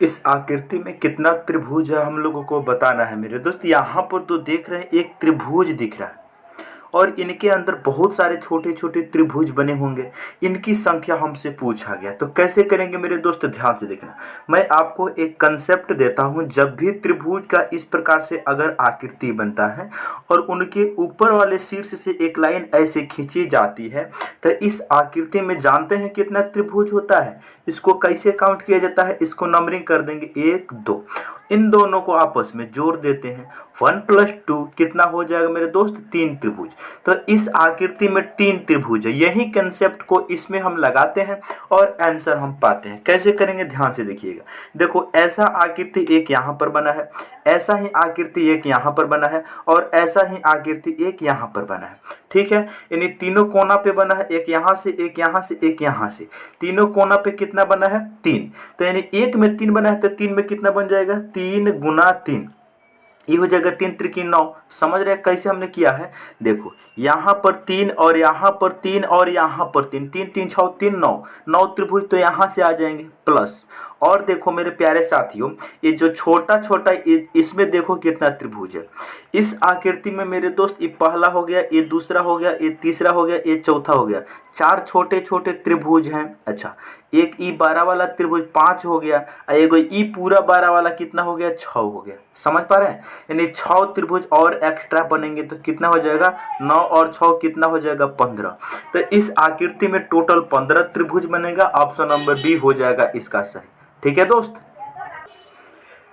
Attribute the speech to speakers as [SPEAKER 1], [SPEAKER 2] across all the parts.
[SPEAKER 1] इस आकृति में कितना त्रिभुज है हम लोगों को बताना है मेरे दोस्त। यहाँ पर तो देख रहे हैं एक त्रिभुज दिख रहा है और इनके अंदर बहुत सारे छोटे छोटे त्रिभुज बने होंगे। इनकी संख्या हमसे पूछा गया, तो कैसे करेंगे मेरे दोस्त, ध्यान से देखना। मैं आपको एक कंसेप्ट देता हूं। जब भी त्रिभुज का इस प्रकार से अगर आकृति बनता है और उनके ऊपर वाले शीर्ष से एक लाइन ऐसे खींची जाती है, तो इस आकृति में जानते हैं कितना त्रिभुज होता है। इसको कैसे काउंट किया जाता है, इसको नंबरिंग कर देंगे 1 2। इन दोनों को आपस में जोड़ देते हैं, 1 + 2 कितना हो जाएगा मेरे दोस्त, 3 त्रिभुज। तो इस आकृति में 3 त्रिभुज है। यही कंसेप्ट को इसमें हम लगाते हैं और आंसर हम पाते हैं। कैसे करेंगे, ध्यान से देखिएगा। देखो, ऐसा आकृति एक यहाँ पर बना है, ऐसा ही आकृति एक यहाँ पर बना है और ऐसा ही आकृति एक यहाँ पर बना है। ठीक है, यानी तीनों कोना पे बना है, एक यहाँ से, एक यहाँ से, एक यहाँ से। तीनों कोना पे कितना बना है, 3। तो यानी एक में 3 बना है, तो 3 में कितना बन जाएगा, 3 × 3, ये हो जाएगा 3 × 3 = 9। समझ रहे हैं कैसे हमने किया है। देखो, यहाँ पर 3 और यहाँ पर 3 और यहाँ पर 3, 3 3 6 3 9, 9 त्रिभुज तो यहाँ से आ जाएंगे प्लस। और देखो मेरे प्यारे साथियों, ये जो छोटा छोटा इसमें देखो कितना त्रिभुज है। इस आकृति में मेरे दोस्त, ये पहला हो गया, ये दूसरा हो गया, ये तीसरा हो गया, ये चौथा हो गया। 4 छोटे छोटे त्रिभुज हैं। अच्छा, एक E12 वाला त्रिभुज 5 हो गया, एक ई पूरा 12 वाला कितना हो गया, 6 हो गया। समझ पा रहे हैं, यानी 6 त्रिभुज और एक्स्ट्रा बनेंगे तो कितना हो जाएगा, 9 और 6 कितना हो जाएगा, 15। तो इस आकृति में टोटल 15 त्रिभुज बनेगा। ऑप्शन नंबर बी हो जाएगा इसका सही। ठीक है दोस्त।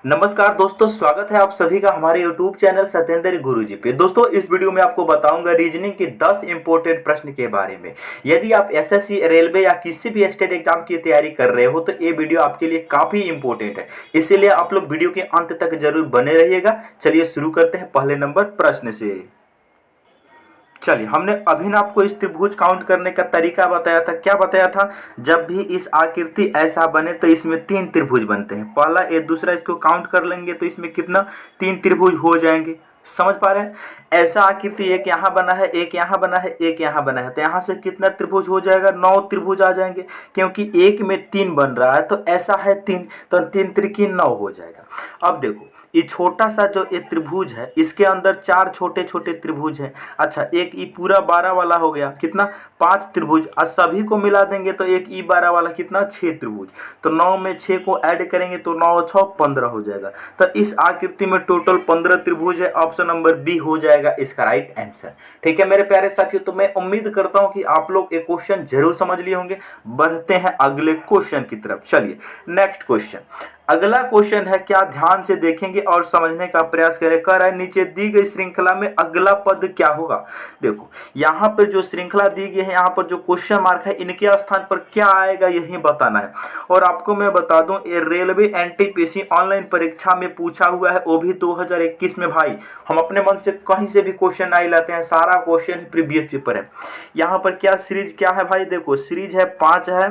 [SPEAKER 1] नमस्कार दोस्तों, स्वागत है आप सभी का हमारे YouTube चैनल सत्येंद्र गुरुजी पे। दोस्तों, इस वीडियो में आपको बताऊंगा रीजनिंग के 10 इंपॉर्टेंट प्रश्न के बारे में। यदि आप एसएससी, रेलवे या किसी भी स्टेट एग्जाम की तैयारी कर रहे हो तो ये वीडियो आपके लिए काफी इंपॉर्टेंट है, इसीलिए आप लोग वीडियो के अंत तक जरूर बने रहिएगा। चलिए शुरू करते हैं पहले नंबर प्रश्न से। चलिए, हमने अभी ना आपको इस त्रिभुज काउंट करने का तरीका बताया था। क्या बताया था, जब भी इस आकृति ऐसा बने तो इसमें 3 त्रिभुज बनते हैं। पहला, ये दूसरा, इसको काउंट कर लेंगे तो इसमें कितना, 3 त्रिभुज हो जाएंगे। समझ पा रहे हैं। ऐसा आकृति एक यहाँ बना है, एक यहाँ बना है, एक यहाँ बना है, तो यहाँ से कितना त्रिभुज हो जाएगा, 9 त्रिभुज आ जाएंगे, क्योंकि एक में 3 बन रहा है तो ऐसा है 3, तो 3 × 9 हो जाएगा। अब देखो, ये छोटा सा जो ये त्रिभुज है, इसके अंदर 4 छोटे छोटे त्रिभुज हैं। अच्छा, एक ई पूरा 12 वाला हो गया, कितना, 5 त्रिभुज। और सभी को मिला देंगे तो एक ई 12 वाला कितना, 6 त्रिभुज। तो 9 में 6 को ऐड करेंगे तो 9 और 6 15 हो जाएगा। तो इस आकृति में टोटल 15 त्रिभुज है। ऑप्शन नंबर बी हो जाएगा इसका राइट आंसर। ठीक है मेरे प्यारे साथियों, तो मैं उम्मीद करता हूं कि आप लोग ये क्वेश्चन जरूर समझ लिए होंगे। बढ़ते हैं अगले क्वेश्चन की तरफ। चलिए, नेक्स्ट क्वेश्चन। अगला क्वेश्चन है, क्या ध्यान से देखेंगे और समझने का प्रयास करें। कह रहा है, नीचे दी गई श्रृंखला में अगला पद क्या होगा। देखो, यहाँ पर जो श्रृंखला दी गई है, यहाँ पर जो क्वेश्चन मार्क है, इनके स्थान पर क्या आएगा यही बताना है। और आपको मैं बता दूं, ये रेलवे एनटीपीसी ऑनलाइन परीक्षा में पूछा हुआ है, वो भी 2021 में। भाई, हम अपने मन से कहीं से भी क्वेश्चन नहीं लाते हैं, सारा क्वेश्चन प्रीवियस पेपर है। यहाँ पर क्या सीरीज क्या है भाई, देखो सीरीज है 5 है,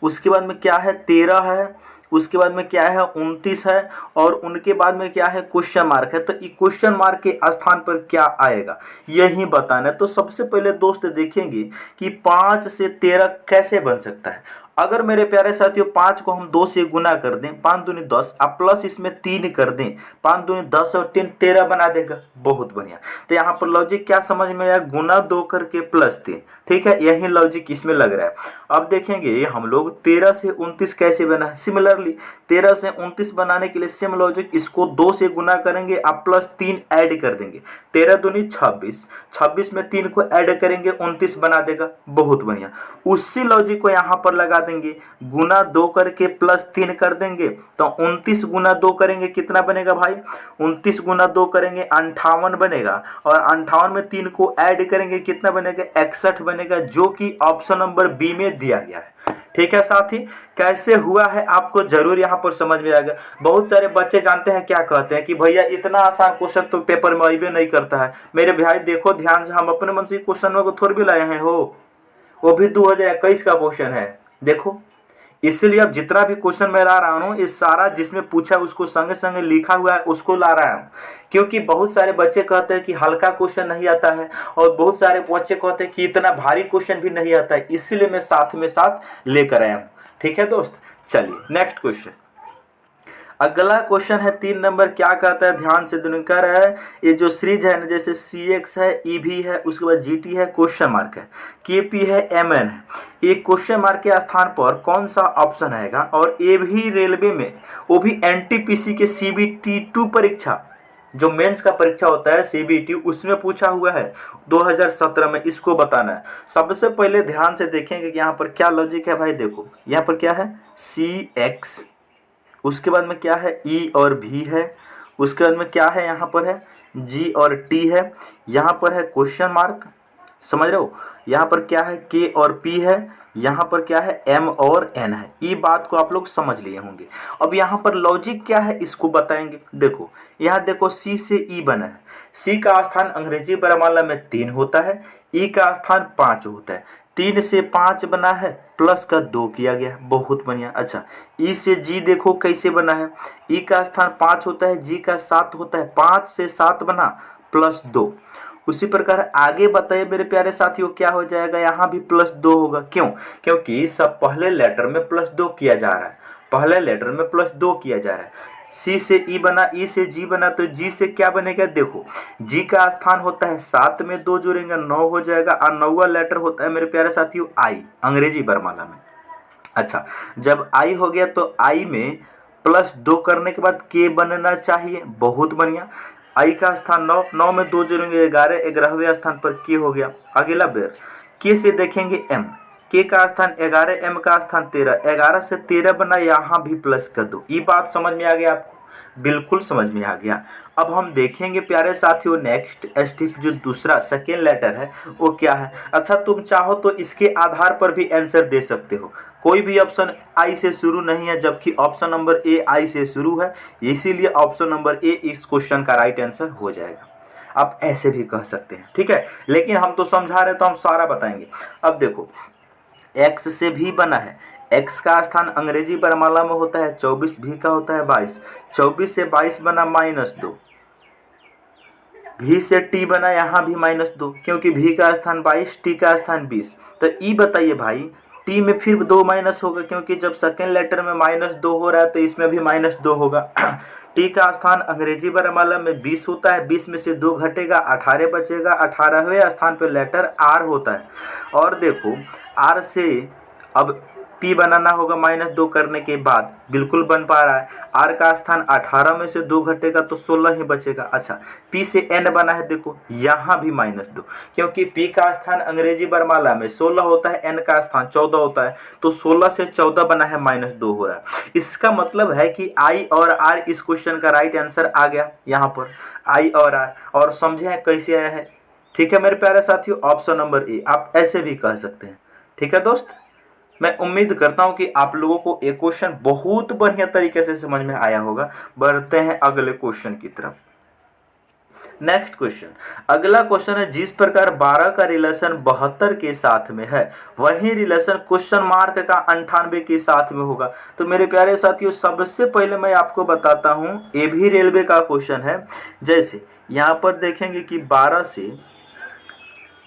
[SPEAKER 1] उसके बाद में क्या है 13 है, उसके बाद में क्या है 29 है, और उनके बाद में क्या है क्वेश्चन मार्क है। तो ये क्वेश्चन मार्क के स्थान पर क्या आएगा यही बताना है। तो सबसे पहले दोस्त देखेंगे कि 5 से 13 कैसे बन सकता है। अगर मेरे प्यारे साथियों 5 को हम 2 से गुना कर दें, 5 दूनी 10, अब प्लस इसमें 3 कर दें, 5 दूनी 10 और 3 13 बना देगा। बहुत बढ़िया। तो यहाँ पर लॉजिक क्या समझ में आया, गुना 2 करके +3। ठीक है, यही लॉजिक इसमें लग रहा है। अब देखेंगे हम लोग 13 से 29 कैसे बना है। सिमिलरली 13 से 29 बनाने के लिए सेम लॉजिक, इसको 2 से गुना करेंगे, अब +3 ऐड कर देंगे, 13 दूनी 26, 26 में 3 को ऐड करेंगे, 29 बना देगा। बहुत बढ़िया। उसी लॉजिक को यहाँ पर लगा देंगे, गुना 2 करके +3 कर देंगे, तो 29 गुना 2 करेंगे, कितना बनेगा भाई, 29 गुना 2 करेंगे 58 बनेगा, और 58 में 3 को ऐड करेंगे, कितना बनेगा, 61 बनेगा, जो कि ऑप्शन नंबर बी में दिया गया है। ठीक है साथी, कैसे हुआ है आपको जरूर यहाँ पर समझ में आएगा। बहुत सारे बच्चे जानते हैं क्या कहते हैं कि भैया इतना आसान क्वेश्चन तो पेपर में अभी नहीं करता है। मेरे भाई देखो ध्यान से, हम अपने मन से क्वेश्चन को थोड़ी भी लाए हैं हो, वो भी 2021 का क्वेश्चन है। देखो, इसलिए अब जितना भी क्वेश्चन मैं ला रहा हूँ, इस सारा जिसमें पूछा उसको संगे संगे लिखा हुआ है उसको ला रहा हूँ, क्योंकि बहुत सारे बच्चे कहते हैं कि हल्का क्वेश्चन नहीं आता है, और बहुत सारे बच्चे कहते हैं कि इतना भारी क्वेश्चन भी नहीं आता है, इसलिए मैं साथ में साथ लेकर आया हूँ। ठीक है दोस्त, चलिए नेक्स्ट क्वेश्चन। अगला क्वेश्चन है 3 नंबर, क्या कहता है, ध्यान से दुनिया कह रहा है ये जो सीरीज है ना, जैसे CX है, EV है, उसके बाद GT है, क्वेश्चन मार्क है, KP है, MN है, ये क्वेश्चन मार्क के स्थान पर कौन सा ऑप्शन आएगा। और ये भी रेलवे में, वो भी NTPC के CBT2 परीक्षा, जो मेंस का परीक्षा होता है CBT, उसमें पूछा हुआ है 2017 में, इसको बताना है। सबसे पहले ध्यान से देखेंगे कि यहाँ पर क्या लॉजिक है भाई। देखो यहाँ पर क्या है, CX, उसके बाद में क्या है, E और V है, उसके बाद में क्या है, यहाँ पर है G और T है, यहाँ पर है क्वेश्चन मार्क, समझ रहे हो, यहाँ पर क्या है, K और P है, यहाँ पर क्या है, M और N है। ये बात को आप लोग समझ लिए होंगे। अब यहाँ पर लॉजिक क्या है इसको बताएंगे। देखो यहाँ देखो, C से E बना है, C का स्थान अंग्रेजी वर्णमाला में 3 होता है, E का स्थान 5 होता है, 3 से 5 बना है, प्लस का 2 किया गया, बहुत बढ़िया। अच्छा, E से G देखो कैसे बना है, E का स्थान 5 होता है, G का 7 होता है, 5 से 7 बना, प्लस 2। उसी प्रकार आगे बताइए मेरे प्यारे साथियों, क्या हो जाएगा, यहाँ भी प्लस 2 होगा। क्यों? क्योंकि सब पहले लेटर में प्लस 2 किया जा रहा है, पहले लेटर में प्लस 2 किया जा रहा है। C से E बना, E से G बना, तो G से क्या बनेगा, देखो G का स्थान होता है 7 में 2 जोड़ेंगे 9 हो जाएगा, और 9वां लेटर होता है मेरे प्यारे साथियों I, अंग्रेजी वर्णमाला में। अच्छा, जब I हो गया तो I में प्लस 2 करने के बाद K बनना चाहिए, बहुत बढ़िया। I का स्थान 9, 9 में 2 जोड़ेंगे 11, 11वें स्थान पर K हो गया। अगला बेर K से देखेंगे M, K का स्थान 11, M का स्थान 13, 11 से 13 बना, यहाँ भी प्लस कर दो। ये बात समझ में आ गया आपको? बिल्कुल समझ में आ गया। अब हम देखेंगे प्यारे साथियों नेक्स्ट स्टेप, जो दूसरा सेकेंड लेटर है वो क्या है। अच्छा, तुम चाहो तो इसके आधार पर भी आंसर दे सकते हो। कोई भी ऑप्शन I से शुरू नहीं है, जबकि ऑप्शन नंबर A I से शुरू है, इसीलिए ऑप्शन नंबर A इस क्वेश्चन का राइट आंसर हो जाएगा। आप ऐसे भी कह सकते हैं, ठीक है, लेकिन हम तो समझा रहे तो हम सारा बताएंगे। अब देखो X से भी बना है, X का स्थान अंग्रेजी वर्णमाला में होता है 24, V का होता है 22, 24 से 22 बना -2, V से T बना, यहाँ भी -2, क्योंकि V का स्थान 22, T का स्थान 20। तो E बताइए भाई, T में फिर 2 माइनस होगा, क्योंकि जब सेकेंड लेटर में -2 हो रहा है तो इसमें भी -2 होगा। T का स्थान अंग्रेजी वर्णमाला में 20 होता है, 20 में से 2 घटेगा, 18 बचेगा, 18वें स्थान पर लेटर R होता है। और देखो R से अब P बनाना होगा -2 करने के बाद, बिल्कुल बन पा रहा है। R का स्थान 18 में से 2 घटेगा तो 16 ही बचेगा। अच्छा, P से N बना है, देखो यहाँ भी -2, क्योंकि P का स्थान अंग्रेजी वर्णमाला में 16 होता है, N का स्थान 14 होता है, तो 16 से 14 बना है, -2 हो रहा है। इसका मतलब है कि I और R इस क्वेश्चन का राइट आंसर आ गया यहाँ पर, I और R। और समझे हैं कैसे आया है? ठीक है मेरे प्यारे साथियों, ऑप्शन नंबर A आप ऐसे भी कह सकते हैं। ठीक है दोस्त, मैं उम्मीद करता हूं कि आप लोगों को ये क्वेश्चन बहुत बढ़िया तरीके से समझ में आया होगा। बढ़ते हैं अगले क्वेश्चन की तरफ। नेक्स्ट क्वेश्चन, अगला क्वेश्चन है, जिस प्रकार 12 का रिलेशन 72 के साथ में है, वही रिलेशन क्वेश्चन मार्क का 98 के साथ में होगा। तो मेरे प्यारे साथियों, सबसे पहले मैं आपको बताता हूं, ये भी रेलवे का क्वेश्चन है। जैसे यहाँ पर देखेंगे कि 12 से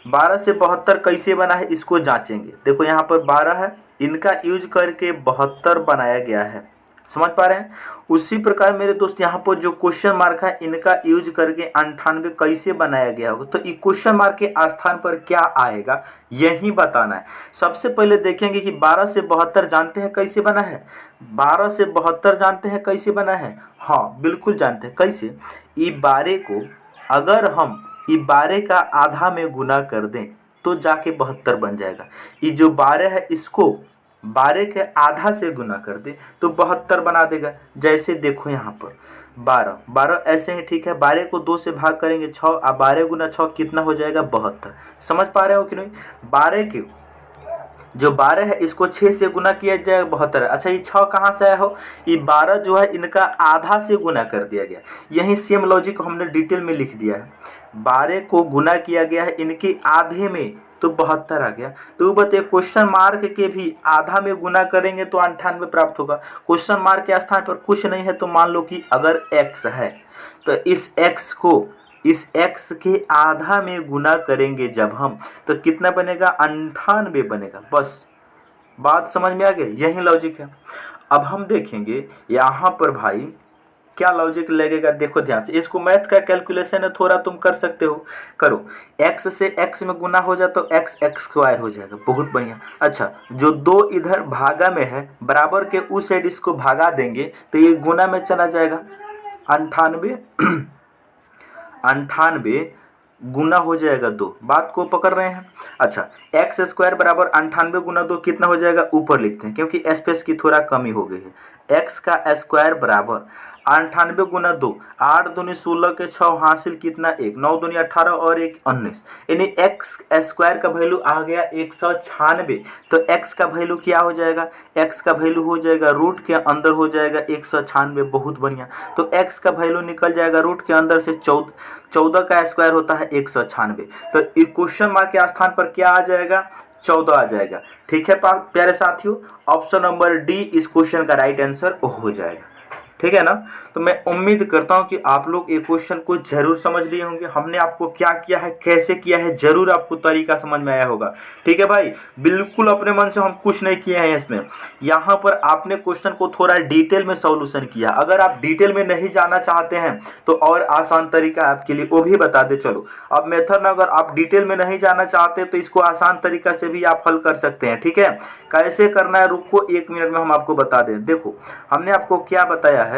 [SPEAKER 1] 72 कैसे बना है, इसको जांचेंगे। देखो यहाँ पर 12 है, इनका यूज करके 72 बनाया गया है, समझ पा रहे हैं। उसी प्रकार मेरे दोस्त यहाँ पर जो क्वेश्चन मार्क है, इनका यूज करके 98 कैसे बनाया गया होगा। तो ये क्वेश्चन मार्क के स्थान पर क्या आएगा, यही बताना है। सबसे पहले देखेंगे कि 12 से 72 जानते हैं कैसे बना है। 12 से 72 जानते हैं कैसे बना है, हाँ बिल्कुल जानते हैं। कैसे, ये 12 को अगर हम ये 12 का आधा में गुना कर दें तो जाके 72 बन जाएगा। ये जो 12 है, इसको 12 के आधा से गुना कर दे तो 72 बना देगा। जैसे देखो यहाँ पर 12 ऐसे ही, ठीक है। 12 को 2 से भाग करेंगे 6, और 12 गुना 6 कितना हो जाएगा, 72। समझ पा रहे हो कि नहीं? 12 के जो 12 है, इसको 6 से गुना किया जाएगा, 72। अच्छा, ये 6 कहाँ से आया हो, ये 12 जो है इनका आधा से गुना कर दिया गया। यही सेम लॉजिक हमने डिटेल में लिख दिया है। 12 को गुना किया गया है इनके आधे में, तो 72 आ गया। तो बताइए, क्वेश्चन मार्क के भी आधा में गुना करेंगे तो 98 प्राप्त होगा। क्वेश्चन मार्क के स्थान पर कुछ नहीं है, तो मान लो कि अगर x है, तो इस x को इस x के आधा में गुना करेंगे जब हम, तो कितना बनेगा, 98 बनेगा। बस बात समझ में आ गई, यही लॉजिक है। अब हम देखेंगे यहाँ पर भाई क्या लॉजिक लगेगा देखो ध्यान से। इसको मैथ का कैलकुलेशन है, थोड़ा तुम कर सकते हो, करो। x से x में गुना हो जाए तो x x स्क्वायर हो जाएगा, बहुत बढ़िया। अच्छा, जो 2 इधर भागा में है, बराबर के उस साइड इसको भागा देंगे तो ये गुना में चला जाएगा, 98 98 गुना हो जाएगा 2। बात को पकड़ रहे हैं। अच्छा, एक्स स्क्वायर बराबर 98 गुना 2 कितना हो जाएगा, ऊपर लिखते हैं क्योंकि स्पेस की थोड़ा कमी हो गई है। एक्स का स्क्वायर बराबर 98 गुना 2, 8 दूनी 16 के 6 हासिल कितना 1, 9 दूनी 18 और 1 19, यानी एक्स स्क्वायर का वैल्यू आ गया 196। तो एक्स का वैल्यू क्या हो जाएगा, एक्स का वैल्यू हो जाएगा रूट के अंदर हो जाएगा 196, बहुत बढ़िया। तो एक्स का वैल्यू निकल जाएगा रूट के अंदर से 14 का स्क्वायर होता है 196। तो क्वेश्चन मार्क के स्थान पर क्या आ जाएगा, 14 आ जाएगा। ठीक है प्यारे साथियों, ऑप्शन नंबर डी इस क्वेश्चन का राइट आंसर हो जाएगा। ठीक है ना। तो मैं उम्मीद करता हूं कि आप लोग ये क्वेश्चन को जरूर समझ लिए होंगे। हमने आपको क्या किया है, कैसे किया है, जरूर आपको तरीका समझ में आया होगा। ठीक है भाई, बिल्कुल अपने मन से हम कुछ नहीं किए हैं इसमें। यहाँ पर आपने क्वेश्चन को थोड़ा डिटेल में सॉल्यूशन किया। अगर आप डिटेल में नहीं जाना चाहते हैं तो और आसान तरीका आपके लिए वो भी बता दे। चलो अब मेथड, अगर आप डिटेल में नहीं जाना चाहते तो इसको आसान तरीका से भी आप हल कर सकते हैं। ठीक है, कैसे करना है रुको 1 मिनट में हम आपको बता दें। देखो हमने आपको क्या बताया है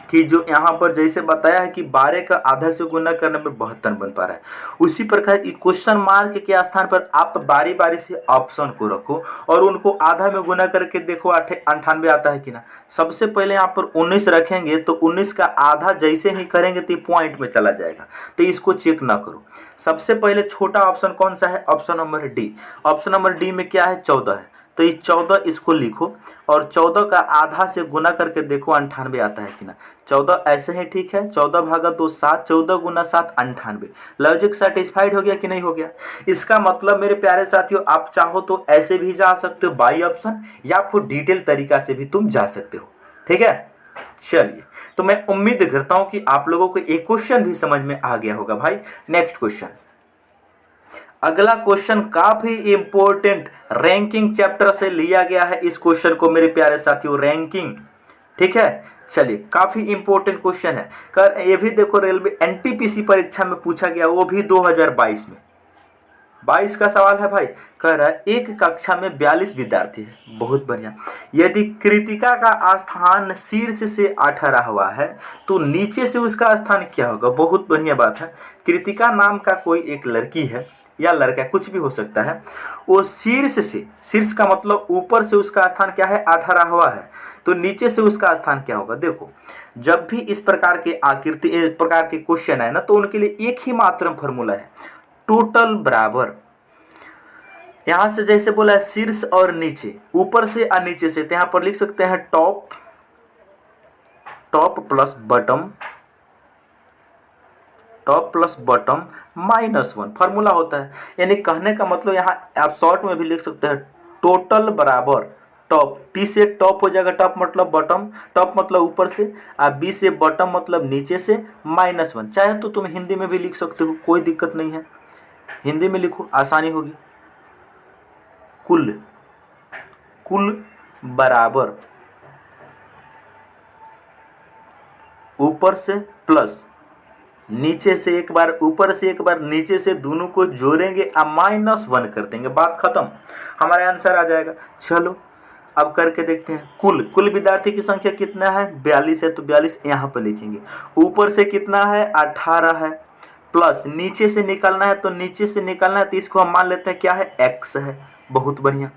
[SPEAKER 1] कि जो यहाँ पर जैसे बताया है कि 12 का आधा से गुना करने पर 72 बन पा रहा है, उसी प्रकार क्वेश्चन मार्क के स्थान पर आप बारी बारी से ऑप्शन को रखो और उनको आधा में गुना करके देखो 98 आता है कि ना। सबसे पहले यहाँ पर 19 रखेंगे तो 19 का आधा जैसे ही करेंगे तो पॉइंट में चला जाएगा, तो इसको चेक ना करो। सबसे पहले छोटा ऑप्शन कौन सा है, option number D. Option number D में क्या है, 14 है, तो ये 14 इसको लिखो और 14 का आधा से गुना करके देखो 98 आता है कि ना। 14 ऐसे ही ठीक है, 14 भागा 2 7, 14 गुना 7 98। लॉजिक सेटिस्फाइड हो गया कि नहीं हो गया। इसका मतलब मेरे प्यारे साथियों, आप चाहो तो ऐसे भी जा सकते हो बाई ऑप्शन, या फिर डिटेल तरीका से भी तुम जा सकते हो। ठीक है, चलिए तो मैं उम्मीद करता हूं कि आप लोगों को एक क्वेश्चन भी समझ में आ गया होगा। भाई नेक्स्ट क्वेश्चन, अगला क्वेश्चन काफी इंपॉर्टेंट रैंकिंग चैप्टर से लिया गया है। इस क्वेश्चन को मेरे प्यारे साथियों, रैंकिंग, ठीक है। चलिए काफी इंपॉर्टेंट क्वेश्चन है। कर ये भी देखो रेलवे एनटीपीसी परीक्षा में पूछा गया, वो भी 2022 में। 22 का सवाल है भाई। कह रहा है एक कक्षा में 42 विद्यार्थी है, बहुत बढ़िया। यदि कृतिका का स्थान शीर्ष से 18वां है तो नीचे से उसका स्थान क्या होगा। बहुत बढ़िया बात है। कृतिका नाम का कोई एक लड़की है या लड़का, कुछ भी हो सकता है। वो शीर्ष से, शीर्ष का मतलब ऊपर से उसका स्थान क्या है, 18वां है, तो नीचे से उसका स्थान क्या होगा। देखो जब भी इस प्रकार के आकृति, इस प्रकार के क्वेश्चन है ना, तो उनके लिए एक ही मात्र फॉर्मूला है, टोटल बराबर, यहां से जैसे बोला है शीर्ष और नीचे, ऊपर से और नीचे से, तो यहां पर लिख सकते हैं top, top plus bottom, top plus bottom -1 formula होता है। यानी कहने का मतलब यहाँ आप शॉर्ट में भी लिख सकते हैं टोटल बराबर टॉप, टी से टॉप हो जाएगा, टॉप मतलब बॉटम, टॉप मतलब ऊपर से, और बी से बॉटम मतलब नीचे से, -1। चाहे तो तुम हिंदी में भी लिख सकते हो, कोई दिक्कत नहीं है, हिंदी में लिखो आसानी होगी। कुल, कुल बराबर ऊपर से प्लस, नीचे से एक बार, ऊपर से एक बार, नीचे से, दोनों को जोड़ेंगे और -1 कर देंगे, बात खत्म, हमारा आंसर आ जाएगा। चलो अब करके देखते हैं। कुल विद्यार्थी की संख्या कितना है, 42 है, तो 42 यहाँ पर लिखेंगे। ऊपर से कितना है, 18 है, प्लस नीचे से निकलना है, तो नीचे से निकलना है तो इसको हम मान लेते हैं क्या है, x है, बहुत बढ़िया,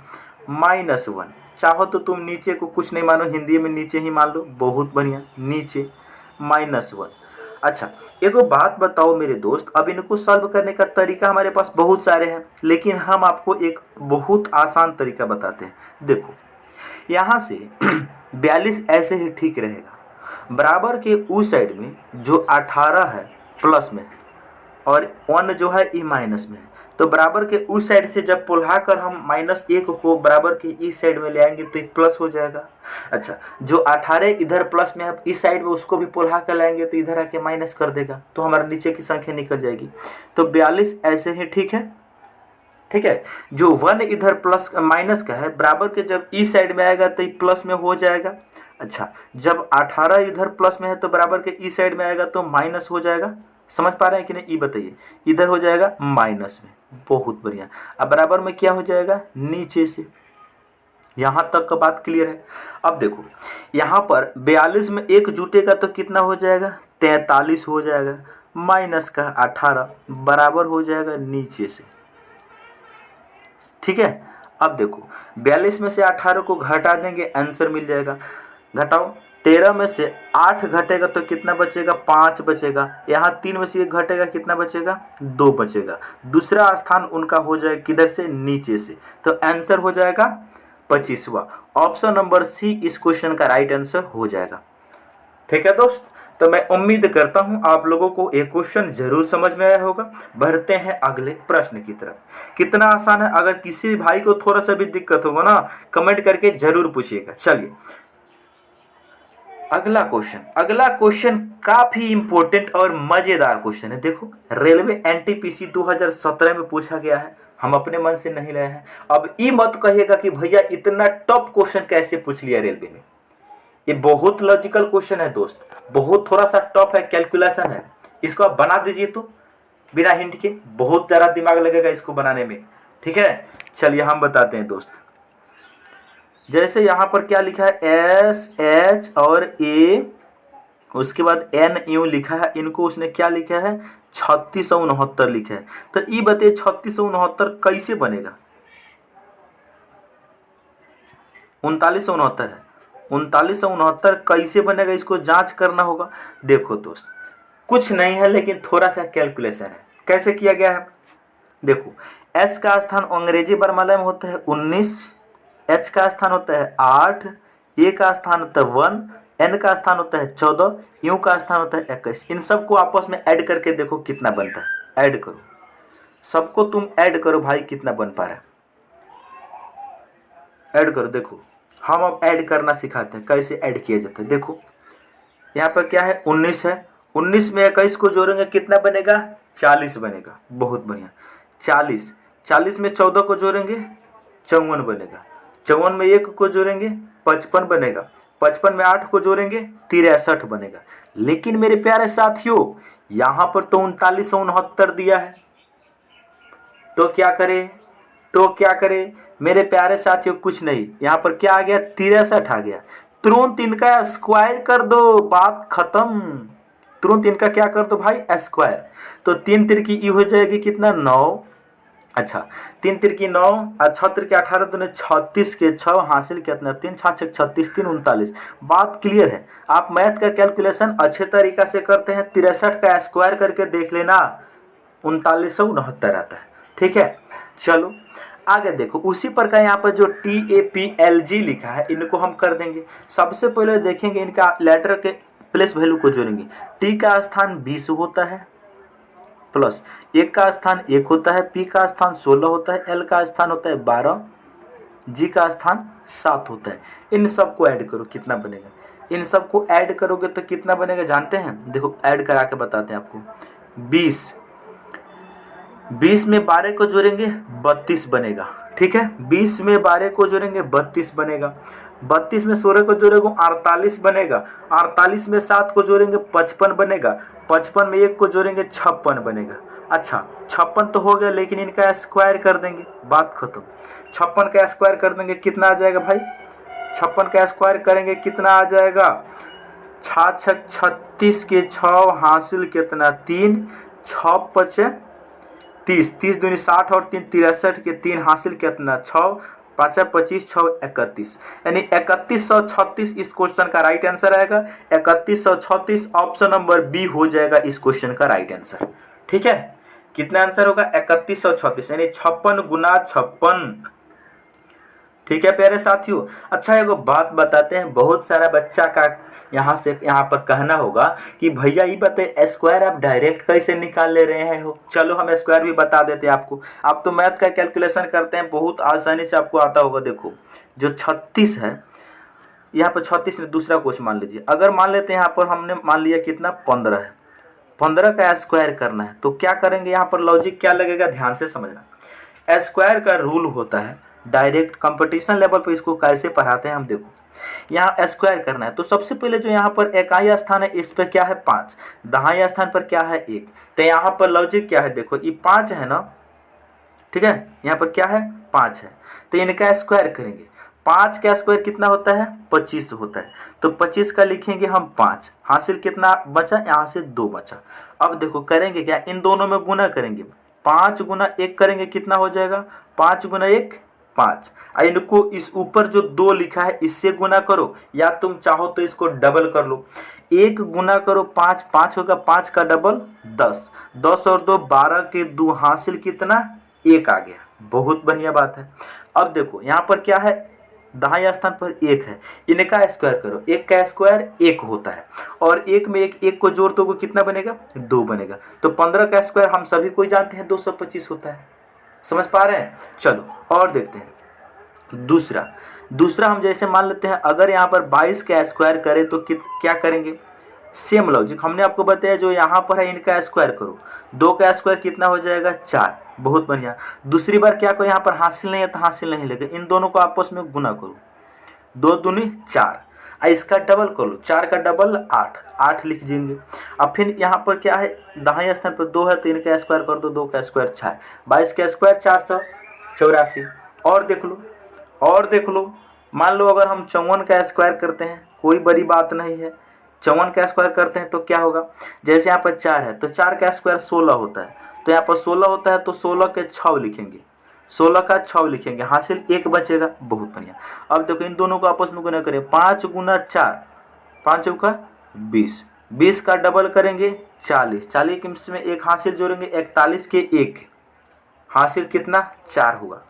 [SPEAKER 1] -1। चाहो तो तुम नीचे को कुछ नहीं मानो, हिंदी में नीचे ही मान लो, बहुत बढ़िया, नीचे -1। अच्छा एगो बात बताओ मेरे दोस्त, अब इनको सॉल्व करने का तरीका हमारे पास बहुत सारे हैं, लेकिन हम आपको एक बहुत आसान तरीका बताते हैं। देखो यहाँ से 42 ऐसे ही ठीक रहेगा, बराबर के उस साइड में जो 18 है प्लस में है और 1 जो है ई माइनस में है, तो बराबर के उस साइड से जब पुल्हा कर हम -1 को बराबर के इस साइड में ले आएंगे तो ये प्लस हो जाएगा। अच्छा जो 18 इधर प्लस में है, इस साइड में उसको भी पुल्हा कर लाएंगे तो इधर आके माइनस कर देगा, तो हमारे नीचे की संख्या निकल जाएगी। तो 42 ऐसे ही ठीक है, ठीक है। जो 1 इधर प्लस माइनस का है, बराबर के जब इस साइड में आएगा तो ये प्लस में हो जाएगा, अच्छा, जब 18 इधर प्लस में है तो बराबर के ई साइड में आएगा तो माइनस हो जाएगा। समझ पा रहे हैं कि नहीं, ई बताइए। इधर हो जाएगा माइनस में, बहुत बढ़िया। अब बराबर में क्या हो जाएगा, नीचे से। यहाँ तक का बात क्लियर है। अब देखो यहाँ पर 42 में एक जुटेगा तो कितना हो जाएगा, 43 हो जाएगा, माइनस का 18 बराबर हो जाएगा नीचे से। ठीक है। अब देखो 42 में से 18 को घटा देंगे, आंसर मिल जाएगा। घटाओ, 13 में से 8 घटेगा तो कितना बचेगा, 5 बचेगा। यहाँ 3 में से 1 घटेगा, कितना बचेगा, 2 बचेगा। दूसरा स्थान उनका हो जाएगा किधर से, नीचे से। तो आंसर हो जाएगा 25वां। ऑप्शन नंबर सी इस क्वेश्चन का राइट आंसर हो जाएगा। ठीक है दोस्त, तो मैं उम्मीद करता हूं आप लोगों को एक क्वेश्चन जरूर समझ में आया होगा। बढ़ते हैं अगले प्रश्न की तरफ। कितना आसान है, अगर किसी भी भाई को थोड़ा सा भी दिक्कत होगा ना, कमेंट करके जरूर पूछिएगा। चलिए अगला क्वेश्चन काफी इंपॉर्टेंट और मजेदार क्वेश्चन है। देखो, रेलवे एनटीपीसी 2017 में पूछा गया है, हम अपने मन से नहीं लाए हैं। अब ये मत कहिएगा कि भैया इतना टफ क्वेश्चन कैसे पूछ लिया रेलवे में। ये बहुत लॉजिकल क्वेश्चन है दोस्त, बहुत थोड़ा सा टफ है, कैलकुलेशन है। इसको आप बना दीजिए तो बिना हिंट के, बहुत ज़्यादा दिमाग लगेगा इसको बनाने में। ठीक है, चलिए हम बताते हैं दोस्त। जैसे यहाँ पर क्या लिखा है, एस एच और ए, उसके बाद एन यू लिखा है, इनको उसने क्या लिखा है, 3669 लिखा है। तो ये बताइए 3669 कैसे बनेगा, 3969 है, 3969 कैसे बनेगा, इसको जांच करना होगा। देखो दोस्त, कुछ नहीं है लेकिन थोड़ा सा कैलकुलेशन है। कैसे किया गया है, देखो एस का स्थान अंग्रेजी वर्णमाला में होता है 19, एच का स्थान होता है 8, ए का स्थान होता है 1, एन का स्थान होता है 14, यू का स्थान होता है 21। इन सबको आपस में ऐड करके देखो कितना बनता है। ऐड करो, सबको तुम ऐड करो भाई, कितना बन पा रहा है, ऐड करो। देखो हम अब ऐड करना सिखाते हैं, कैसे ऐड किया जाता है। देखो यहाँ पर क्या है, 19 है, 19 में 21 को जोड़ेंगे कितना बनेगा, 40 बनेगा। बहुत बढ़िया, 40 में 14 को जोड़ेंगे 54 बनेगा, 54 में 1 को जोड़ेंगे 55 बनेगा, 55 में 8 को जोड़ेंगे 63 बनेगा। लेकिन मेरे प्यारे साथियों यहाँ पर तो 3969 दिया है, तो क्या करें मेरे प्यारे साथियों, कुछ नहीं, यहाँ पर क्या आ गया, 63 आ गया। तुरंत इनका स्क्वायर कर दो, बात खत्म। तुरंत इनका क्या कर दो भाई, स्क्वायर। तो 3 तिरकी ई हो जाएगी कितना, 9। अच्छा, 3 तिरकी 9, 6 तिरकी 18, दूने 36 के 6 हासिल कितना, 3 6 6 36, 3 39। बात क्लियर है। आप मैथ का कैलकुलेशन अच्छे तरीका से करते हैं, 63 का स्क्वायर करके देख लेना, 3969 आता है। ठीक है, चलो आगे देखो। उसी प्रकार यहाँ पर जो TAPLG लिखा है, इनको हम कर देंगे। सबसे पहले देखेंगे इनका लेटर के प्लेस वैल्यू को जोड़ेंगे। टी का स्थान 20 होता है, प्लस एक का स्थान 1 होता है, पी का स्थान 16 होता है, एल का स्थान होता है 12, जी का स्थान 7 होता है। इन सबको ऐड करो, कितना बनेगा। इन सबको ऐड करोगे तो कितना बनेगा जानते हैं, देखो ऐड करा के बताते हैं आपको। 20 में 12 को जोड़ेंगे 32 बनेगा। ठीक है, 20 में 12 को जोड़ेंगे 32 बनेगा, 32 में 16 को जोड़ेंगे 48 बनेगा, 48 में 7 को जोड़ेंगे 55 बनेगा, 55 में 1 को जोड़ेंगे 56 बनेगा। अच्छा, 56 तो हो गया, लेकिन इनका स्क्वायर कर देंगे, बात खत्म। 56 का स्क्वायर कर देंगे, कितना आ जाएगा भाई, 56 का स्क्वायर करेंगे कितना आ जाएगा, 6 36 के 6 हासिल कितना, 3, 6 5 30, 30 दूनी 60 और 3 63 के 3 हासिल कितना, 6 5 25 6 31, यानी 3136 इस क्वेश्चन का राइट आंसर आएगा। 3136 ऑप्शन नंबर बी हो जाएगा इस क्वेश्चन का राइट आंसर। ठीक है, कितना आंसर होगा, 3136, यानी 56 गुना 56। ठीक है प्यारे साथियों। अच्छा, एगो बात बताते हैं, बहुत सारा बच्चा का यहाँ पर कहना होगा कि भैया ये बताइए स्क्वायर आप डायरेक्ट कैसे निकाल ले रहे हैं हो। चलो हम स्क्वायर भी बता देते हैं आपको। आप तो मैथ का कैलकुलेशन करते हैं, बहुत आसानी से आपको आता होगा। देखो जो 36 है, यहाँ पर 36 में दूसरा क्वेश्चन मान लीजिए। अगर मान लेते हैं यहाँ पर हमने मान लिया कितना, 15 है, 15 का स्क्वायर करना है, तो क्या करेंगे, यहाँ पर लॉजिक क्या लगेगा, ध्यान से समझना। स्क्वायर का रूल होता है, डायरेक्ट कंपटीशन लेवल पर इसको कैसे पढ़ाते हैं हम देखो। यहाँ स्क्वायर करना है तो सबसे पहले जो यहाँ पर इकाई स्थान है इस पर क्या है 5, दहाई स्थान पर क्या है 1। तो यहाँ पर लॉजिक क्या है देखो, ये 5 है ना, ठीक है, यहाँ पर क्या है 5 है, तो इनका स्क्वायर करेंगे। 5 का स्क्वायर कितना होता है 25 होता है, तो 25 का लिखेंगे हम 5, हासिल कितना बचा, यहाँ से 2 बचा। अब देखो करेंगे क्या, इन दोनों में गुना करेंगे, 5 गुना 1 करेंगे कितना हो जाएगा 5 गुना 1 5। इनको इस ऊपर जो 2 लिखा है इससे गुना करो, या तुम चाहो तो इसको डबल कर लो, 1 गुना करो 5, 5 होगा 5 का डबल 10, 10 और 2 12 के 2 हासिल कितना 1 आ गया। बहुत बढ़िया बात है। अब देखो यहाँ पर क्या है, दाहिने स्थान पर 1 है, इनका स्क्वायर करो, 1 का स्क्वायर 1 होता है, और 1 में 1 को जोड़ दो कितना बनेगा 2 बनेगा। तो 15 का स्क्वायर हम सभी कोई जानते हैं 225 होता है। समझ पा रहे हैं। चलो और देखते हैं दूसरा हम जैसे मान लेते हैं, अगर यहाँ पर 22 का स्क्वायर करें तो क्या करेंगे, सेम लॉजिक हमने आपको बताया, जो यहाँ पर है इनका स्क्वायर करो, 2 का स्क्वायर कितना हो जाएगा 4। बहुत बढ़िया। दूसरी बार क्या करो, यहाँ पर हासिल नहीं है तो हासिल नहीं लेके इन दोनों को आपस में गुना करो, 2 दूनी 4, इसका डबल कर लो, 4 का डबल 8, 8 लिख देंगे। अब फिर यहाँ पर क्या है, दाहिने स्थान पर 2 है तो इनका स्क्वायर कर दो, 2 का स्क्वायर 6, 22 का स्क्वायर 484। और देख लो मान लो अगर हम 54 का स्क्वायर करते हैं, कोई बड़ी बात नहीं है, 54 का स्क्वायर करते हैं तो क्या होगा, जैसे यहाँ पर 4 है तो 4 का स्क्वायर 16 होता है, तो यहाँ पर 16 होता है तो 16 के 6 लिखेंगे, 16 का 6 लिखेंगे, हासिल 1 बचेगा। बहुत बढ़िया। अब देखो इन दोनों को आपस में गुना करें, 5 गुना 4, 5 का 20, 20 का डबल करेंगे 40, 40 के में 1 हासिल जोड़ेंगे, 41 के 1 हासिल कितना 4 हुआ।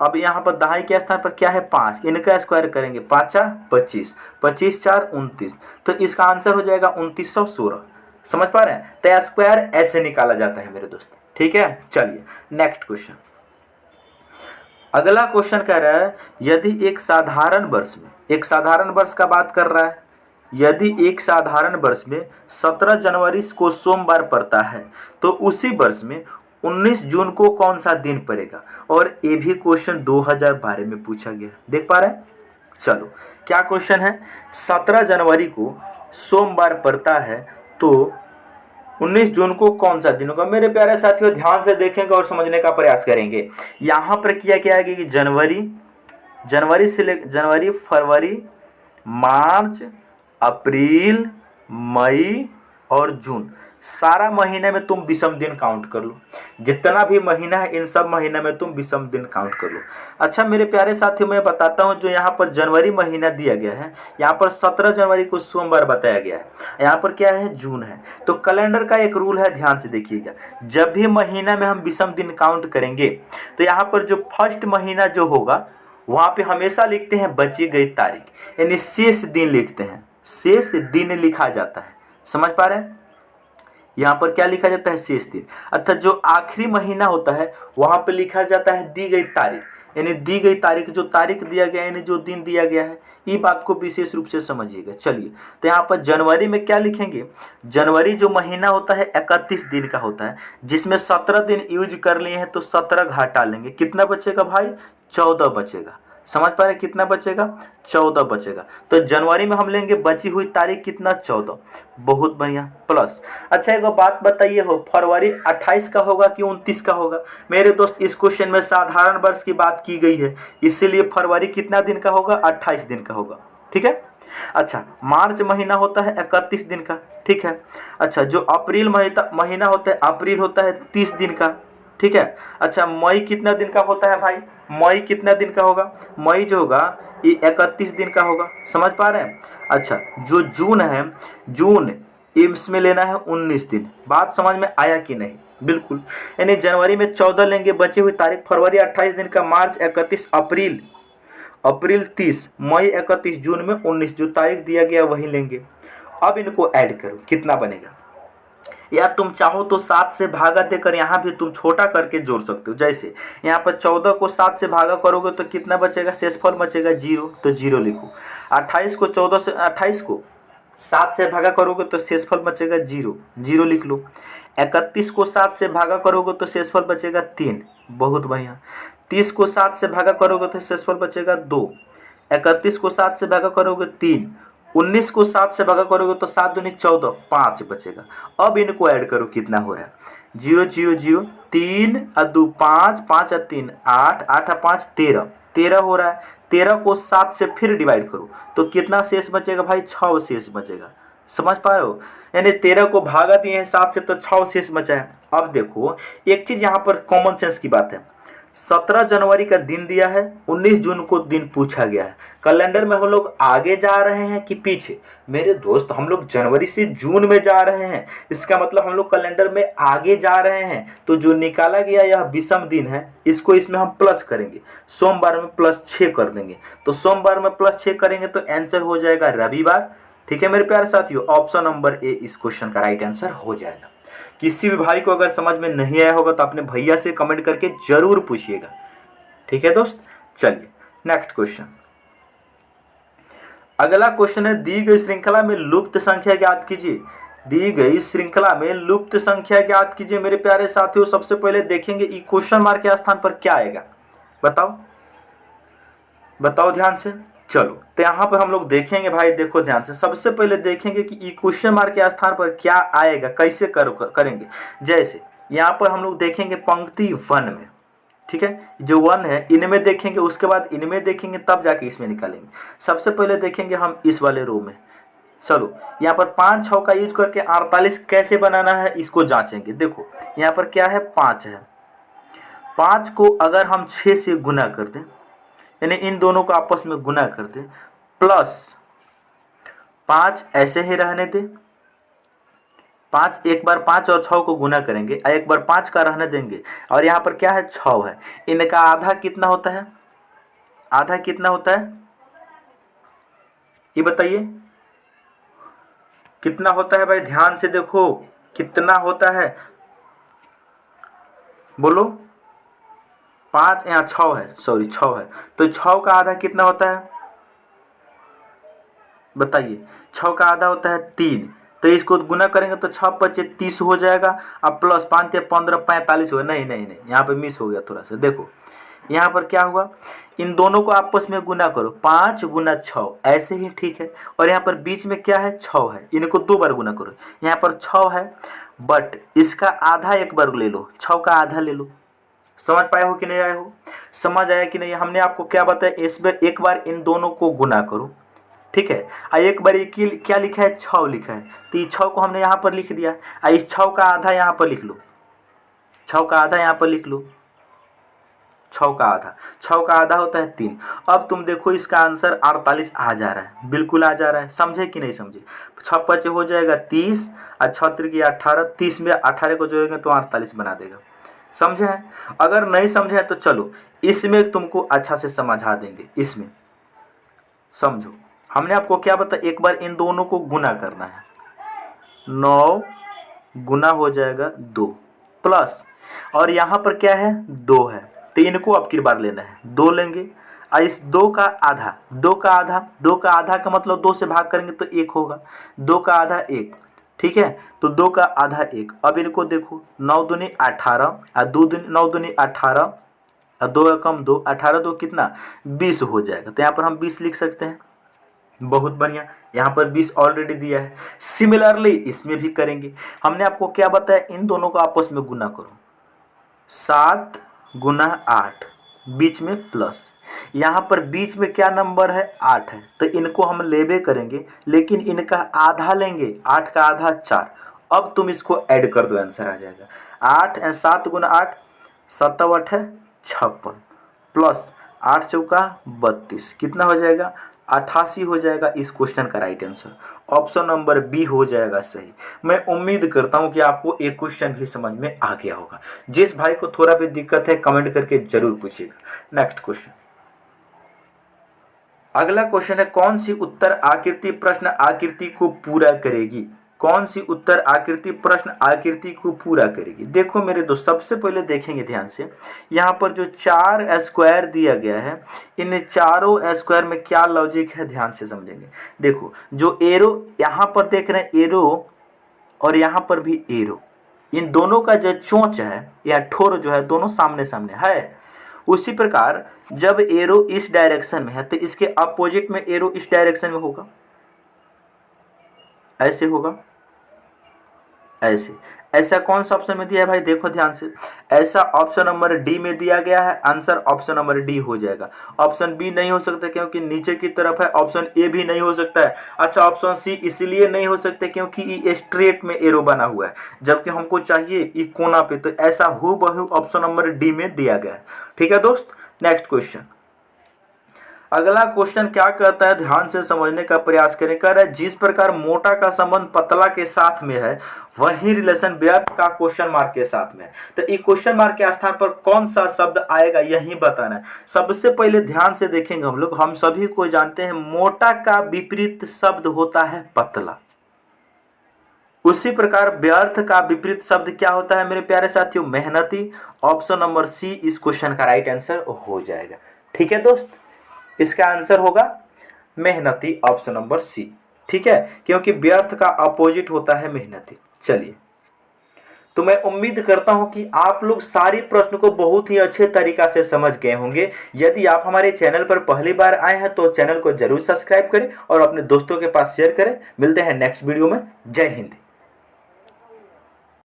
[SPEAKER 1] अब यहाँ पर दहाई के स्थान पर क्या है 5, इनका स्क्वायर करेंगे, 5 25, 25 4 29, तो इसका आंसर हो जाएगा 2916। समझ पा रहे हैं। तो स्क्वायर ऐसे निकाला जाता है मेरे दोस्त, ठीक है। चलिए नेक्स्ट क्वेश्चन, अगला क्वेश्चन कह रहा है, यदि एक साधारण वर्ष का बात कर रहा है, यदि एक साधारण वर्ष में 17 जनवरी को सोमवार पड़ता है तो उसी वर्ष में 19 जून को कौन सा दिन पड़ेगा। और ये भी क्वेश्चन 2012 में पूछा गया, देख पा रहे हैं। चलो क्या क्वेश्चन है, 17 जनवरी को सोमवार पड़ता है तो 19 जून को कौन सा दिन होगा। मेरे प्यारे साथियों ध्यान से देखेंगे और समझने का प्रयास करेंगे। यहाँ पर किया क्या है कि जनवरी फरवरी मार्च अप्रैल मई और जून, सारा महीने में तुम विषम दिन काउंट कर लो, जितना भी महीना है इन सब महीने में तुम विषम दिन काउंट कर लो। अच्छा मेरे प्यारे साथियों मैं बताता हूँ, जो यहाँ पर जनवरी महीना दिया गया है, यहाँ पर 17 जनवरी को सोमवार बताया गया है, यहाँ पर क्या है जून है। तो कैलेंडर का एक रूल है, ध्यान से देखिएगा, जब भी महीना में हम विषम दिन काउंट करेंगे तो यहाँ पर जो फर्स्ट महीना जो होगा वहाँ पे हमेशा लिखते हैं बची गई तारीख, यानी शेष दिन लिखते हैं, शेष दिन लिखा जाता है। समझ पा रहे हैं। यहाँ पर क्या लिखा जाता है शेष दिन, अर्थात जो आखिरी महीना होता है वहाँ पे लिखा जाता है दी गई तारीख, यानी दी गई तारीख, जो तारीख दिया गया है यानी जो दिन दिया गया है, ये बात को विशेष रूप से समझिएगा। चलिए तो यहाँ पर जनवरी में क्या लिखेंगे, जनवरी जो महीना होता है 31 दिन का होता है, जिसमें 17 दिन यूज कर लिए हैं तो 17 घटा लेंगे, कितना बचेगा भाई 14 बचेगा। समझ पा रहे कितना बचेगा 14 बचेगा। तो जनवरी में हम लेंगे बची हुई तारीख कितना 14। बहुत बढ़िया प्लस। अच्छा एक बात बताइए हो, फरवरी 28 का होगा कि 29 का होगा। मेरे दोस्त इस क्वेश्चन में साधारण वर्ष की बात की गई है, इसीलिए फरवरी कितना दिन का होगा 28 दिन का होगा, ठीक है। अच्छा मार्च महीना होता है 31 दिन का, ठीक है। अच्छा जो अप्रैल महीना होता है, अप्रैल होता है 30 दिन का, ठीक है। अच्छा मई कितना दिन का होता है भाई, मई कितना दिन का होगा, मई जो होगा ये 31 दिन का होगा। समझ पा रहे हैं। अच्छा जो जून है, जून इसमें लेना है 19 दिन। बात समझ में आया कि नहीं, बिल्कुल। यानी जनवरी में 14 लेंगे बची हुई तारीख, फरवरी 28 दिन का, मार्च 31, अप्रैल 30, मई 31, जून में 19, जो तारीख दिया गया वही लेंगे। अब इनको ऐड करो कितना बनेगा, या तुम चाहो तो 7 से भागा देकर यहाँ भी तुम छोटा करके जोड़ सकते हो। जैसे यहाँ पर 14 को 7 से भागा करोगे तो कितना बचेगा, शेषफल बचेगा 0, तो 0 लिखो। 28 को 7 से भागा करोगे तो शेषफल बचेगा 0, 0 लिख लो। 31 को 7 से भागा करोगे तो शेषफल बचेगा 3। बहुत बढ़िया। 30 को 7 से भागा करोगे तो शेषफल बचेगा 2। 31 को 7 से भागा करोगे 3। 19 को 7 से भागा करोगे तो 7 दूनी 14, 5 बचेगा। अब इनको ऐड करो, कितना हो रहा है 0 0 0, 3 और 2 5, 5 और 3 8, 8 और 5 13, 13 हो रहा है। 13 को 7 से फिर डिवाइड करो तो कितना शेष बचेगा भाई, 6 शेष बचेगा। समझ पा रहे हो, यानी 13 को भागा दिए हैं 7 से तो 6 शेष बचा है। अब देखो एक चीज यहाँ पर कॉमन सेंस की बात है, 17 जनवरी का दिन दिया है, 19 जून को दिन पूछा गया है। कैलेंडर में हम लोग आगे जा रहे हैं कि पीछे? मेरे दोस्त हम लोग जनवरी से जून में जा रहे हैं, इसका मतलब हम लोग कैलेंडर में आगे जा रहे हैं। तो जो निकाला गया यह विषम दिन है, इसको इसमें हम प्लस करेंगे, सोमवार में +6 कर देंगे। तो सोमवार में +6 करेंगे तो आंसर हो जाएगा रविवार। ठीक है मेरे प्यारे साथियों, ऑप्शन नंबर ए इस क्वेश्चन का राइट आंसर हो जाएगा। किसी भी भाई को अगर समझ में नहीं आया होगा तो अपने भैया से कमेंट करके जरूर पूछिएगा। ठीक है दोस्त, चलिए नेक्स्ट क्वेश्चन। अगला क्वेश्चन है, दी गई श्रृंखला में लुप्त संख्या ज्ञात कीजिए। दी गई श्रृंखला में लुप्त संख्या ज्ञात कीजिए। मेरे प्यारे साथियों सबसे पहले देखेंगे ई क्वेश्चन मार्क के स्थान पर क्या आएगा, बताओ बताओ ध्यान से। चलो तो यहाँ पर हम लोग देखेंगे भाई, देखो ध्यान से, सबसे पहले देखेंगे कि ई क्वेश्चन मार्क के स्थान पर क्या आएगा, कैसे करेंगे। जैसे यहाँ पर हम लोग देखेंगे पंक्ति 1 में, ठीक है, जो 1 है इनमें देखेंगे, उसके बाद इनमें देखेंगे, तब जाके इसमें निकालेंगे। सबसे पहले देखेंगे हम इस वाले रो में। चलो यहाँ पर 5 6 का यूज करके 48 कैसे बनाना है इसको जांचेंगे। देखो यहाँ पर क्या है, 5 है, 5 को अगर हम 6 से गुना कर दें, यानी इन दोनों को आपस में गुना कर दे, प्लस 5 ऐसे ही रहने दे, 5 एक बार 5 और 6 को गुना करेंगे, एक बार 5 का रहने देंगे, और यहाँ पर क्या है 6 है। इनका आधा कितना होता है, आधा कितना होता है ये बताइए, कितना होता है भाई, ध्यान से देखो कितना होता है, बोलो। 5 यहाँ 6 है, सॉरी 6 है, तो 6 का आधा कितना होता है बताइए। 6 का आधा होता है 3, तो इसको गुना करेंगे तो 6 × 30 हो जाएगा, अब प्लस 5 × 15 45 होगा। नहीं नहीं नहीं, यहाँ पे मिस हो गया थोड़ा सा। देखो यहाँ पर क्या हुआ, इन दोनों को आपस में गुना करो, 5 × 6 ऐसे ही, ठीक है। और यहाँ पर बीच में क्या है, 6 है, इनको 2 बार गुना करो। यहाँ पर 6 है, बट इसका आधा एक बार ले लो, 6 का आधा ले लो। समझ पाए हो कि नहीं आए हो, समझ आया कि नहीं। हमने आपको क्या बताया, इस बार एक बार इन दोनों को गुना करो, ठीक है। एक बार क्या लिखा है, 6 लिखा है, तो ये 6 को हमने यहाँ पर लिख दिया। इस 6 का आधा यहाँ पर लिख लो, 6 का आधा यहाँ पर लिख लो, 6 का आधा, 6 का आधा होता है 3। अब तुम देखो इसका आंसर 48 आ जा रहा है, बिल्कुल आ जा रहा है। समझे कि नहीं समझे, 6 × 5 हो जाएगा 30 और 6 × 3 = 18, 30 में 18 को जोड़ेंगे तो 48 बना देगा। समझे हैं, अगर नहीं समझे हैं तो चलो इसमें तुमको अच्छा से समझा देंगे। इसमें समझो, हमने आपको क्या बताया, एक बार इन दोनों को गुना करना है, 9 गुना हो जाएगा 2 प्लस, और यहाँ पर क्या है 2 है, तो इनको अब की बार लेना है, 2 लेंगे। और इस 2 का आधा, 2 का आधा, 2 का आधा का मतलब 2 से भाग करेंगे तो 1 होगा, 2 का आधा 1, ठीक है। तो 2 का आधा 1। अब इनको देखो, 9 दूनी 18 और 9 दूनी 18 और 2 का कम 2, 18 2 कितना 20 हो जाएगा। तो यहाँ पर हम 20 लिख सकते हैं, बहुत बढ़िया, यहाँ पर 20 ऑलरेडी दिया है। सिमिलरली इसमें भी करेंगे। हमने आपको क्या बताया, इन दोनों को आपस में गुना करो, 7 × 8, बीच में प्लस, यहाँ पर बीच में क्या नंबर है 8 है, तो इनको हम लेबे करेंगे, लेकिन इनका आधा लेंगे, 8 का आधा 4। अब तुम इसको ऐड कर दो, आंसर आ जाएगा 8 7 × 8 7 8 है 56 प्लस 8 चौका 32, कितना हो जाएगा 88 हो जाएगा। इस क्वेश्चन का right answer option number B हो जाएगा सही। मैं उम्मीद करता हूं कि आपको एक क्वेश्चन भी समझ में आ गया होगा। जिस भाई को थोड़ा भी दिक्कत है कमेंट करके जरूर पूछिएगा। नेक्स्ट क्वेश्चन, अगला क्वेश्चन है, कौन सी उत्तर आकृति प्रश्न आकृति को पूरा करेगी। कौन सी उत्तर आकृति प्रश्न आकृति को पूरा करेगी। देखो मेरे दोस्त, सबसे पहले देखेंगे ध्यान से, यहाँ पर जो 4 स्क्वायर दिया गया है, इन चारों स्क्वायर में क्या लॉजिक है ध्यान से समझेंगे। देखो जो एरो यहाँ पर देख रहे हैं, एरो और यहाँ पर भी एरो, इन दोनों का जो चोंच है या ठोर जो है, दोनों सामने सामने है, उसी प्रकार जब एरो इस डायरेक्शन में है तो इसके अपोजिट में एरो इस डायरेक्शन में होगा, ऐसे होगा, ऐसे। ऐसा कौन सा ऑप्शन में दिया है भाई, देखो ध्यान से, ऐसा ऑप्शन नंबर डी में दिया गया है, आंसर ऑप्शन नंबर डी हो जाएगा। ऑप्शन बी नहीं हो सकता क्योंकि नीचे की तरफ है, ऑप्शन ए भी नहीं हो सकता है। अच्छा, ऑप्शन सी इसलिए नहीं हो सकता क्योंकि ये स्ट्रेट में एरो बना हुआ है, जबकि हमको चाहिए ये कोना पे, तो ऐसा हूबहू ऑप्शन नंबर डी में दिया गया है। ठीक है दोस्त, नेक्स्ट क्वेश्चन। अगला क्वेश्चन क्या कहता है, ध्यान से समझने का प्रयास करें। कह रहा है जिस प्रकार मोटा का संबंध पतला के साथ में है वही रिलेशन व्यर्थ का क्वेश्चन मार्क के साथ में है। तो ये क्वेश्चन मार्क के स्थान पर कौन सा शब्द आएगा यही बताना है। सबसे पहले ध्यान से देखेंगे हम लोग, हम सभी को जानते हैं मोटा का विपरीत शब्द होता है पतला। उसी प्रकार व्यर्थ का विपरीत शब्द क्या होता है मेरे प्यारे साथियों, मेहनती। ऑप्शन नंबर सी इस क्वेश्चन का राइट आंसर हो जाएगा। ठीक है दोस्त, इसका आंसर होगा मेहनती, ऑप्शन नंबर सी। ठीक है, क्योंकि व्यर्थ का अपोजिट होता है मेहनती। चलिए, तो मैं उम्मीद करता हूं कि आप लोग सारी प्रश्न को बहुत ही अच्छे तरीका से समझ गए होंगे। यदि आप हमारे चैनल पर पहली बार आए हैं तो चैनल को जरूर सब्सक्राइब करें और अपने दोस्तों के पास शेयर करें। मिलते हैं नेक्स्ट वीडियो में। जय हिंद।